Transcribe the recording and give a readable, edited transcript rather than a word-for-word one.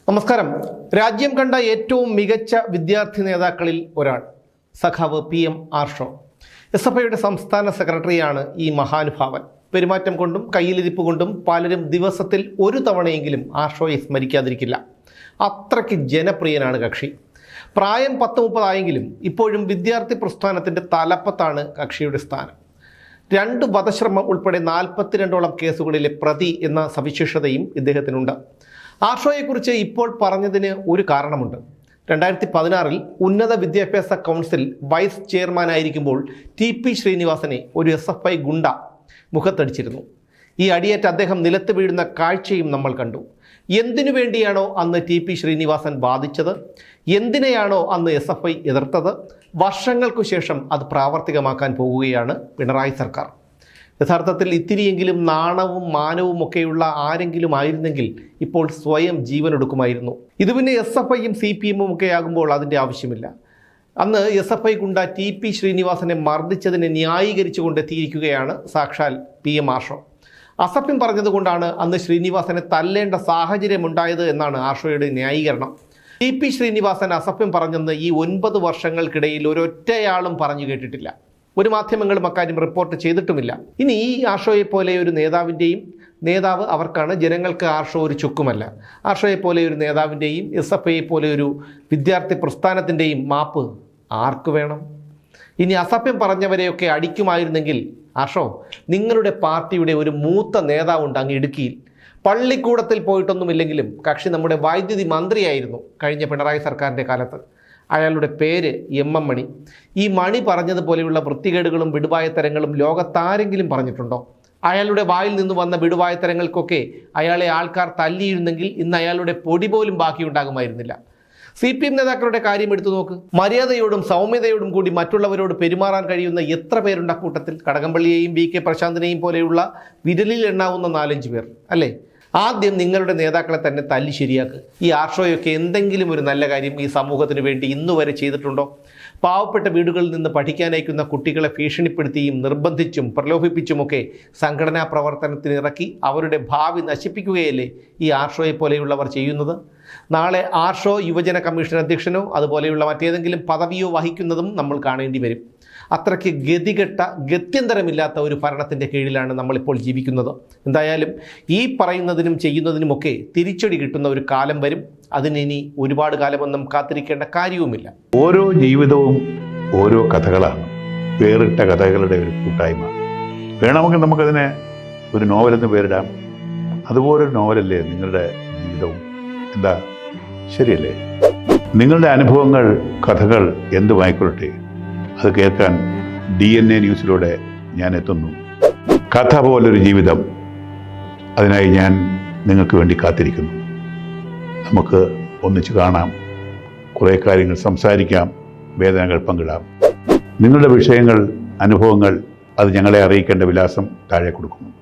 നമസ്കാരം. രാജ്യം കണ്ട ഏറ്റവും മികച്ച വിദ്യാർത്ഥി നേതാക്കളിൽ ഒരാൾ സഖാവ് PM ആർഷോ. SFIയുടെ സംസ്ഥാന സെക്രട്ടറിയാണ് ഈ മഹാനുഭാവൻ. പെരുമാറ്റം കൊണ്ടും കയ്യിലിരിപ്പ് കൊണ്ടും പലരും ദിവസത്തിൽ ഒരു തവണയെങ്കിലും ആർഷോയെ സ്മരിക്കാതിരിക്കില്ല. അത്രയ്ക്ക് ജനപ്രിയനാണ് കക്ഷി. പ്രായം 10-30 ആയെങ്കിലും ഇപ്പോഴും വിദ്യാർത്ഥി പ്രസ്ഥാനത്തിൻ്റെ തലപ്പത്താണ് കക്ഷിയുടെ സ്ഥാനം. 2 വധശ്രമം ഉൾപ്പെടെ 42ഓളം കേസുകളിലെ പ്രതി എന്ന സവിശേഷതയും ഇദ്ദേഹത്തിനുണ്ട്. ആർഷോയെക്കുറിച്ച് ഇപ്പോൾ പറഞ്ഞതിന് ഒരു കാരണമുണ്ട്. 2016 ഉന്നത വിദ്യാഭ്യാസ കൗൺസിൽ വൈസ് ചെയർമാനായിരിക്കുമ്പോൾ TP ശ്രീനിവാസനെ ഒരു SFI ഗുണ്ട മുഖത്തടിച്ചിരുന്നു. ഈ അടിയേറ്റ് അദ്ദേഹം നിലത്ത് വീഴുന്ന കാഴ്ചയും നമ്മൾ കണ്ടു. എന്തിനു വേണ്ടിയാണോ അന്ന് TP ശ്രീനിവാസൻ വാദിച്ചത്, എന്തിനെയാണോ അന്ന് SFI എതിർത്തത്, വർഷങ്ങൾക്കു ശേഷം അത് പ്രാവർത്തികമാക്കാൻ പോകുകയാണ് പിണറായി സർക്കാർ. യഥാർത്ഥത്തിൽ ഇത്തിരിയെങ്കിലും നാണവും മാനവും ഒക്കെയുള്ള ആരെങ്കിലും ആയിരുന്നെങ്കിൽ ഇപ്പോൾ സ്വയം ജീവനൊടുക്കുമായിരുന്നു. ഇത് പിന്നെ SFIയും CPMും ഒക്കെ ആകുമ്പോൾ അതിൻ്റെ ആവശ്യമില്ല. അന്ന് SFI ഗുണ്ട TP ശ്രീനിവാസനെ മർദ്ദിച്ചതിനെ ന്യായീകരിച്ചു കൊണ്ടെത്തിയിരിക്കുകയാണ് സാക്ഷാൽ PM ആർഷോ. അസഭ്യം പറഞ്ഞതുകൊണ്ടാണ് അന്ന് ശ്രീനിവാസനെ തല്ലേണ്ട സാഹചര്യമുണ്ടായത് എന്നാണ് ആർഷോയുടെ ന്യായീകരണം. TP ശ്രീനിവാസൻ അസഭ്യം പറഞ്ഞെന്ന് ഈ 9 വർഷങ്ങൾക്കിടയിൽ ഒരൊറ്റയാളും പറഞ്ഞു കേട്ടിട്ടില്ല. ഒരു മാധ്യമങ്ങളും അക്കാര്യം റിപ്പോർട്ട് ചെയ്തിട്ടുമില്ല. ഇനി ഈ ആർഷോയെ പോലെ ഒരു നേതാവ് അവർക്കാണ്. ജനങ്ങൾക്ക് ആർഷോ ഒരു ചുക്കുമല്ല. ആർഷോയെ പോലെ ഒരു നേതാവിൻ്റെയും SFIയെ പോലെ ഒരു വിദ്യാർത്ഥി പ്രസ്ഥാനത്തിൻ്റെയും മാപ്പ് ആർക്ക് വേണം? ഇനി അസഭ്യം പറഞ്ഞവരെയൊക്കെ അടിക്കുമായിരുന്നെങ്കിൽ ആർഷോ, നിങ്ങളുടെ പാർട്ടിയുടെ ഒരു മൂത്ത നേതാവുണ്ട് അങ്ങ് ഇടുക്കിയിൽ. പള്ളിക്കൂടത്തിൽ പോയിട്ടൊന്നുമില്ലെങ്കിലും കക്ഷി നമ്മുടെ വൈദ്യുതി മന്ത്രിയായിരുന്നു കഴിഞ്ഞ പിണറായി സർക്കാരിൻ്റെ കാലത്ത്. അയാളുടെ പേര് MM മണി. ഈ മണി പറഞ്ഞതുപോലെയുള്ള വൃത്തികേടുകളും വിടുവായത്തരങ്ങളും ലോകത്താരെങ്കിലും പറഞ്ഞിട്ടുണ്ടോ? അയാളുടെ വായിൽ നിന്ന് വന്ന വിടുവായത്തരങ്ങൾക്കൊക്കെ അയാളെ ആൾക്കാർ തല്ലിയിരുന്നെങ്കിൽ ഇന്ന് അയാളുടെ പൊടി പോലും ബാക്കിയുണ്ടാകുമായിരുന്നില്ല. CPM നേതാക്കളുടെ കാര്യം എടുത്തു നോക്ക്. മര്യാദയോടും സൗമ്യതയോടും കൂടി മറ്റുള്ളവരോട് പെരുമാറാൻ കഴിയുന്ന എത്ര പേരുണ്ട് അക്കൂട്ടത്തിൽ? കടകംപള്ളിയെയും VK പ്രശാന്തിനെയും പോലെയുള്ള വിരലിൽ എണ്ണാവുന്ന 4-5 പേർ അല്ലേ? ആദ്യം നിങ്ങളുടെ നേതാക്കളെ തന്നെ തല്ലി ശരിയാക്കുക. ഈ ആർഷോയൊക്കെ എന്തെങ്കിലും ഒരു നല്ല കാര്യം ഈ സമൂഹത്തിന് വേണ്ടി ഇന്നുവരെ ചെയ്തിട്ടുണ്ടോ? പാവപ്പെട്ട വീടുകളിൽ നിന്ന് പഠിക്കാനയക്കുന്ന കുട്ടികളെ ഭീഷണിപ്പെടുത്തിയും നിർബന്ധിച്ചും പ്രലോഭിപ്പിച്ചുമൊക്കെ സംഘടനാ പ്രവർത്തനത്തിന് ഇറക്കി അവരുടെ ഭാവി നശിപ്പിക്കുകയല്ലേ ഈ ആർഷോയെ പോലെയുള്ളവർ ചെയ്യുന്നത്? നാളെ ആർഷോ യുവജന കമ്മീഷൻ അധ്യക്ഷനോ അതുപോലെയുള്ള മറ്റേതെങ്കിലും പദവിയോ വഹിക്കുന്നതും നമ്മൾ കാണേണ്ടി വരും. അത്രയ്ക്ക് ഗത്യന്തരമില്ലാത്ത ഒരു ഭരണത്തിൻ്റെ കീഴിലാണ് നമ്മളിപ്പോൾ ജീവിക്കുന്നത്. എന്തായാലും ഈ പറയുന്നതിനും ചെയ്യുന്നതിനുമൊക്കെ തിരിച്ചടി കിട്ടുന്ന ഒരു കാലം വരും. അതിനി ഒരുപാട് കാലമൊന്നും കാത്തിരിക്കേണ്ട കാര്യവുമില്ല. ഓരോ ജീവിതവും ഓരോ കഥകളാണ്, വേറിട്ട കഥകളുടെ ഒരു കൂട്ടായ്മ. വേണമെങ്കിൽ നമുക്കതിനെ ഒരു നോവലെന്ന് പേരിടാം. അതുപോലൊരു നോവലല്ലേ നിങ്ങളുടെ ജീവിതവും? എന്താ, ശരിയല്ലേ? നിങ്ങളുടെ അനുഭവങ്ങൾ, കഥകൾ എന്തുമായിക്കൊള്ളട്ടെ, അത് കേൾക്കാൻ DNA ന്യൂസിലൂടെ ഞാൻ എത്തുന്നു. കഥ പോലൊരു ജീവിതം, അതിനായി ഞാൻ നിങ്ങൾക്ക് വേണ്ടി കാത്തിരിക്കുന്നു. നമുക്ക് ഒന്നിച്ച് കാണാം, കുറേ കാര്യങ്ങൾ സംസാരിക്കാം, വേദനകൾ പങ്കിടാം. നിങ്ങളുടെ വിഷയങ്ങൾ, അനുഭവങ്ങൾ അത് ഞങ്ങളെ അറിയിക്കേണ്ട വിലാസം താഴെ കൊടുക്കുന്നു.